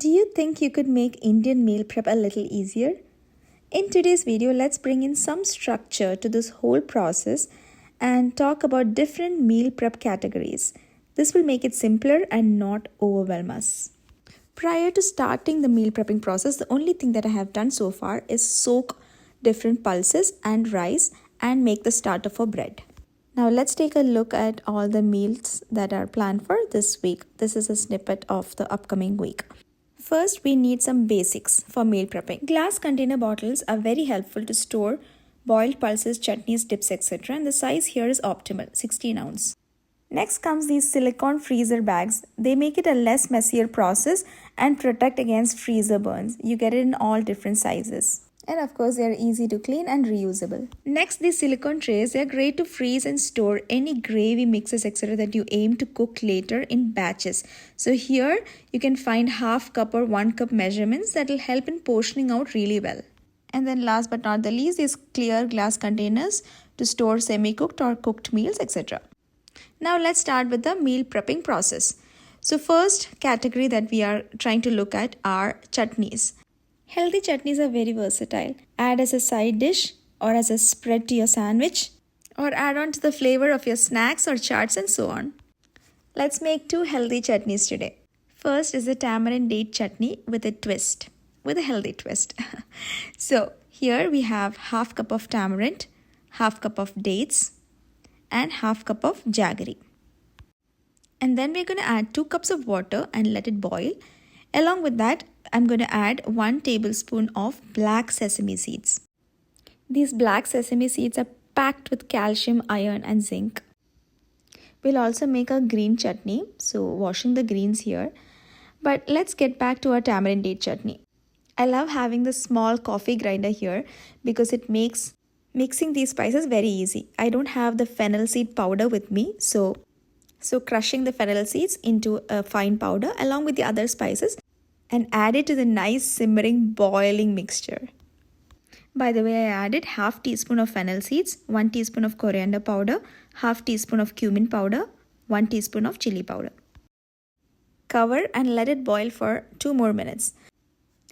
Do you think you could make Indian meal prep a little easier? In today's video, let's bring in some structure to this whole process and talk about different meal prep categories. This will make it simpler and not overwhelm us. Prior to starting the meal prepping process, the only thing that I have done so far is soak different pulses and rice and make the starter for bread. Now let's take a look at all the meals that are planned for this week. This is a snippet of the upcoming week. First, we need some basics for meal prepping. Glass container bottles are very helpful to store boiled pulses, chutneys, dips, etc. And the size here is optimal, 16 ounce. Next comes these silicone freezer bags. They make it a less messier process and protect against freezer burns. You get it in all different sizes. And of course, they are easy to clean and reusable. Next, these silicone trays, they are great to freeze and store any gravy mixes, etc. that you aim to cook later in batches. So here, you can find half cup or 1 cup measurements that will help in portioning out really well. And then last but not the least, these clear glass containers to store semi-cooked or cooked meals, etc. Now let's start with the meal prepping process. So first category that we are trying to look at are chutneys. Healthy chutneys are very versatile. Add as a side dish or as a spread to your sandwich or add on to the flavor of your snacks or chaats and so on. Let's make 2 healthy chutneys today. First is the tamarind date chutney with a healthy twist. So here we have half cup of tamarind, half cup of dates and half cup of jaggery. And then we're going to add 2 cups of water and let it boil. Along with that, I'm going to add 1 tablespoon of black sesame seeds. These black sesame seeds are packed with calcium, iron and zinc. We'll also make a green chutney, so washing the greens here. But let's get back to our tamarind date chutney. I love having the small coffee grinder here because it makes mixing these spices very easy. I don't have the fennel seed powder with me, so crushing the fennel seeds into a fine powder along with the other spices and add it to the nice simmering boiling mixture. By the way, I added half teaspoon of fennel seeds, 1 teaspoon of coriander powder, half teaspoon of cumin powder, 1 teaspoon of chili powder. Cover and let it boil for 2 more minutes.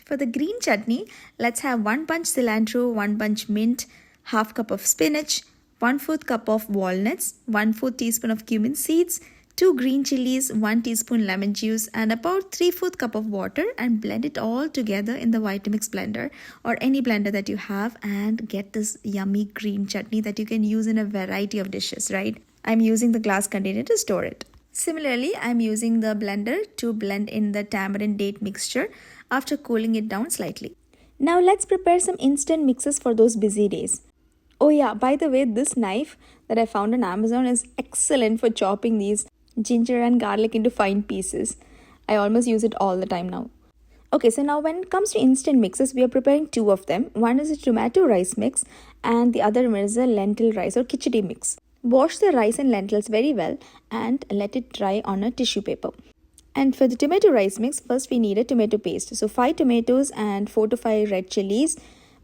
For the green chutney, let's have 1 bunch cilantro, 1 bunch mint, half cup of spinach, 1/4 cup of walnuts, 1/4 teaspoon of cumin seeds, 2 green chilies, 1 teaspoon lemon juice and about 3/4 cup of water and blend it all together in the Vitamix blender or any blender that you have and get this yummy green chutney that you can use in a variety of dishes, right? I'm using the glass container to store it. Similarly, I'm using the blender to blend in the tamarind date mixture after cooling it down slightly. Now let's prepare some instant mixes for those busy days. Oh yeah, by the way, this knife that I found on Amazon is excellent for chopping these ginger and garlic into fine pieces. I almost use it all the time now. Okay, so now when it comes to instant mixes, we are preparing 2 of them. One is a tomato rice mix and the other one is a lentil rice or khichdi mix. Wash the rice and lentils very well and let it dry on a tissue paper. And for the tomato rice mix, first we need a tomato paste. So 5 tomatoes and 4 to 5 red chilies.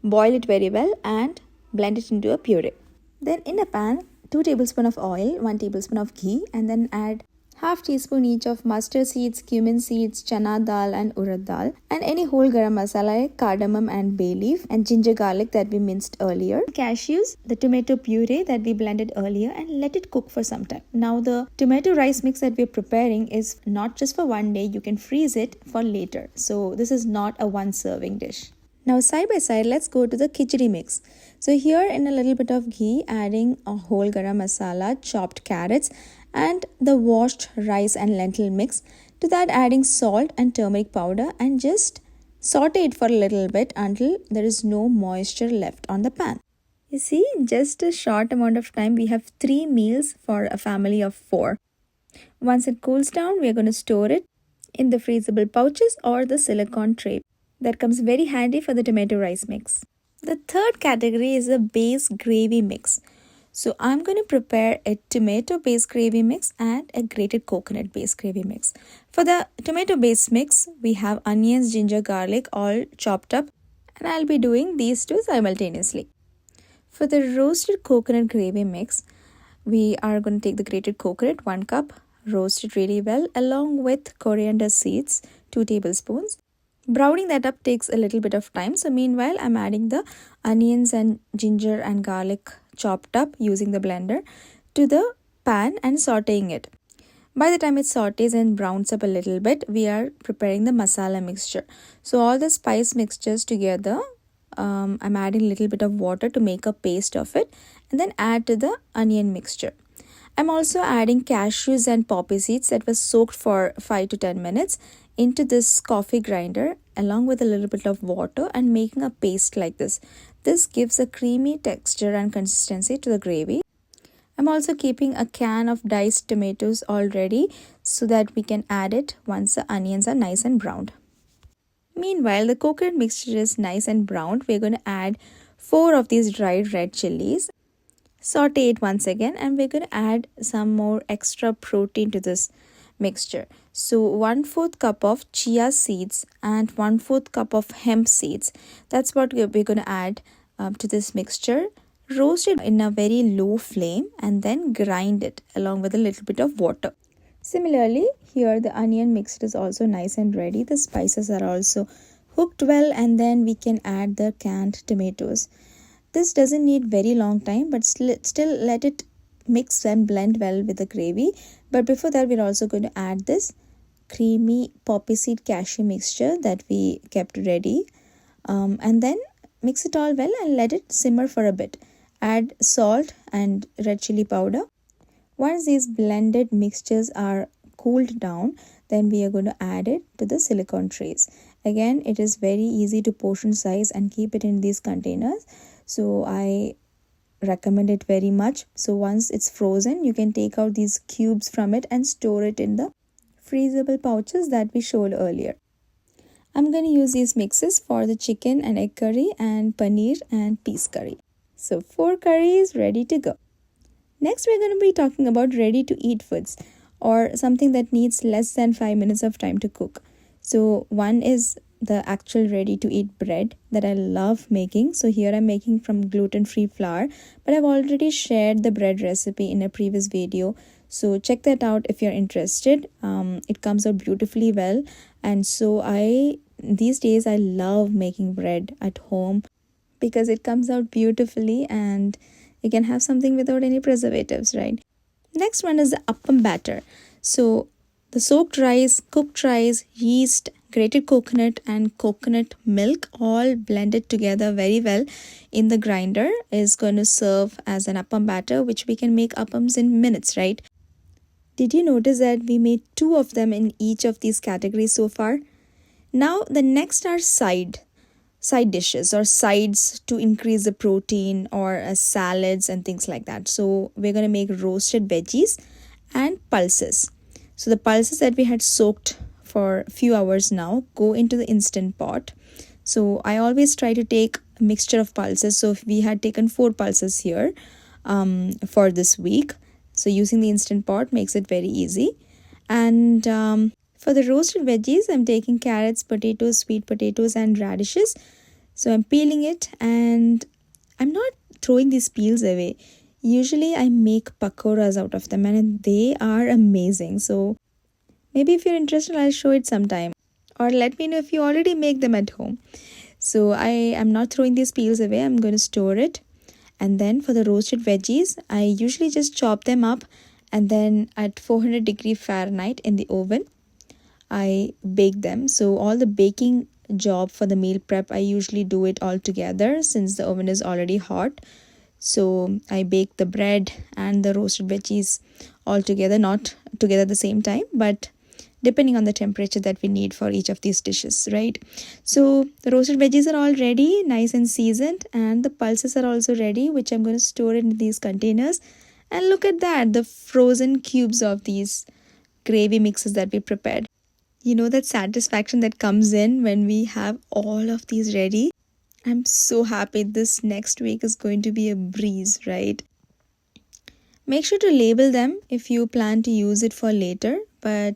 Boil it very well and blend it into a puree. Then in a pan, 2 tablespoons of oil, 1 tablespoon of ghee and then add half teaspoon each of mustard seeds, cumin seeds, chana dal and urad dal and any whole garam masala like cardamom and bay leaf and ginger garlic that we minced earlier. Cashews, the tomato puree that we blended earlier and let it cook for some time. Now the tomato rice mix that we're preparing is not just for one day, you can freeze it for later. So this is not a one serving dish. Now side by side, let's go to the khichdi mix. So here in a little bit of ghee, adding a whole garam masala, chopped carrots and the washed rice and lentil mix. To that adding salt and turmeric powder and just saute it for a little bit until there is no moisture left on the pan. You see, in just a short amount of time, we have 3 meals for a family of 4. Once it cools down, we are going to store it in the freezable pouches or the silicone tray. That comes very handy for the tomato rice mix. The third category is a base gravy mix. So I'm going to prepare a tomato based gravy mix and a grated coconut based gravy mix. For the tomato based mix, we have onions, ginger, garlic all chopped up and I'll be doing these 2 simultaneously. For the roasted coconut gravy mix, we are going to take the grated coconut, 1 cup, roast it really well along with coriander seeds, 2 tablespoons. Browning that up takes a little bit of time. So meanwhile, I'm adding the onions and ginger and garlic chopped up using the blender to the pan and sauteing it. By the time it sautés and browns up a little bit, we are preparing the masala mixture. So all the spice mixtures together, I'm adding a little bit of water to make a paste of it and then add to the onion mixture. I'm also adding cashews and poppy seeds that were soaked for 5 to 10 minutes into this coffee grinder along with a little bit of water and making a paste like this. This gives a creamy texture and consistency to the gravy. I'm also keeping a can of diced tomatoes all ready so that we can add it once the onions are nice and browned. Meanwhile, the coconut mixture is nice and browned. We're going to add 4 of these dried red chilies. Saute it once again and we're going to add some more extra protein to this mixture. So 1/4 cup of chia seeds and 1/4 cup of hemp seeds. That's what we're going to add to this mixture. Roast it in a very low flame and then grind it along with a little bit of water. Similarly, here the onion mixture is also nice and ready. The spices are also cooked well and then we can add the canned tomatoes. This doesn't need very long time, but still let it mix and blend well with the gravy. But before that, we're also going to add this creamy poppy seed cashew mixture that we kept ready. And then mix it all well and let it simmer for a bit. Add salt and red chili powder. Once these blended mixtures are cooled down, then we are going to add it to the silicone trays. Again, it is very easy to portion size and keep it in these containers. So I recommend it very much. So once it's frozen, you can take out these cubes from it and store it in the freezable pouches that we showed earlier. I'm going to use these mixes for the chicken and egg curry and paneer and peas curry. So 4 curries ready to go. Next, we're going to be talking about ready to eat foods or something that needs less than 5 minutes of time to cook. So one is the actual ready to eat bread that I love making. So here I'm making from gluten-free flour, but I've already shared the bread recipe in a previous video. So check that out if you're interested. It comes out beautifully well. And so these days I love making bread at home because it comes out beautifully and you can have something without any preservatives, right? Next one is the appam batter. So the soaked rice, cooked rice, yeast, grated coconut and coconut milk all blended together very well in the grinder is going to serve as an appam batter, which we can make appams in minutes, right? Did you notice that we made 2 of them in each of these categories so far? Now the next are side dishes or sides to increase the protein or salads and things like that. So we're going to make roasted veggies and pulses. So the pulses that we had soaked for a few hours now go into the instant pot. So I always try to take a mixture of pulses. So if we had taken 4 pulses here for this week, so using the instant pot makes it very easy. And for the roasted veggies, I'm taking carrots, potatoes, sweet potatoes and radishes. So I'm peeling it and I'm not throwing these peels away. Usually I make pakoras out of them and they are amazing. So maybe if you're interested, I'll show it sometime. Or let me know if you already make them at home. So I am not throwing these peels away. I'm going to store it. And then for the roasted veggies, I usually just chop them up and then at 400 Fahrenheit in the oven, I bake them. So all the baking job for the meal prep, I usually do it all together since the oven is already hot. So I bake the bread and the roasted veggies all together, not together at the same time, but depending on the temperature that we need for each of these dishes, right? So the roasted veggies are all ready, nice and seasoned, and the pulses are also ready, which I'm going to store in these containers. And look at that, the frozen cubes of these gravy mixes that we prepared. You know that satisfaction that comes in when we have all of these ready? I'm so happy. This next week is going to be a breeze, right? Make sure to label them if you plan to use it for later, but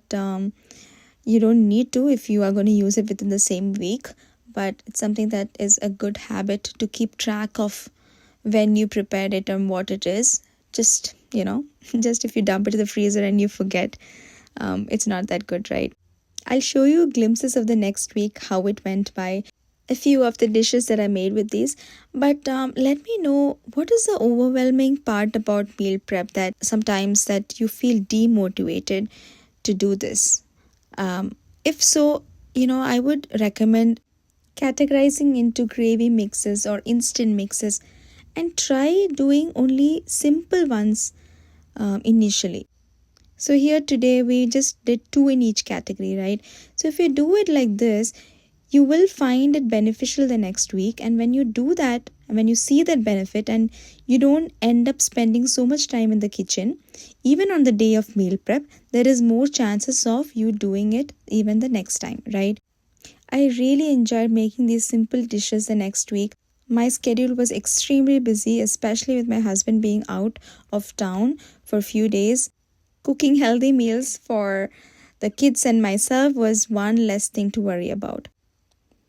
you don't need to if you are going to use it within the same week. But it's something that is a good habit to keep track of when you prepared it and what it is. Just if you dump it in the freezer and you forget, it's not that good, right? I'll show you glimpses of the next week, how it went by, a few of the dishes that I made with these. But let me know, what is the overwhelming part about meal prep that sometimes that you feel demotivated to do this? If so, I would recommend categorizing into gravy mixes or instant mixes and try doing only simple ones initially. So here today we just did two in each category, right? So if you do it like this, you will find it beneficial the next week. And when you do that, when you see that benefit and you don't end up spending so much time in the kitchen, even on the day of meal prep, there is more chances of you doing it even the next time, right? I really enjoyed making these simple dishes the next week. My schedule was extremely busy, especially with my husband being out of town for a few days. Cooking healthy meals for the kids and myself was one less thing to worry about.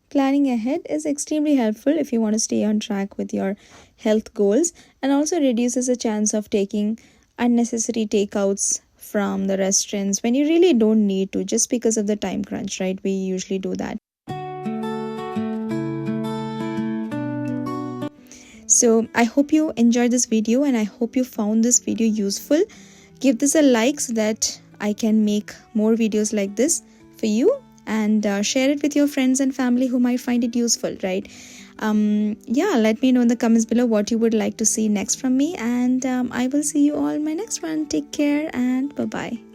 Planning ahead is extremely helpful if you want to stay on track with your health goals, and also reduces the chance of taking unnecessary takeouts from the restaurants when you really don't need to, just because of the time crunch, right? We usually do that. So I hope you enjoyed this video and I hope you found this video useful. Give this a like so that I can make more videos like this for you, and share it with your friends and family who might find it useful, right? Yeah, let me know in the comments below what you would like to see next from me, and I will see you all in my next one. Take care and bye bye.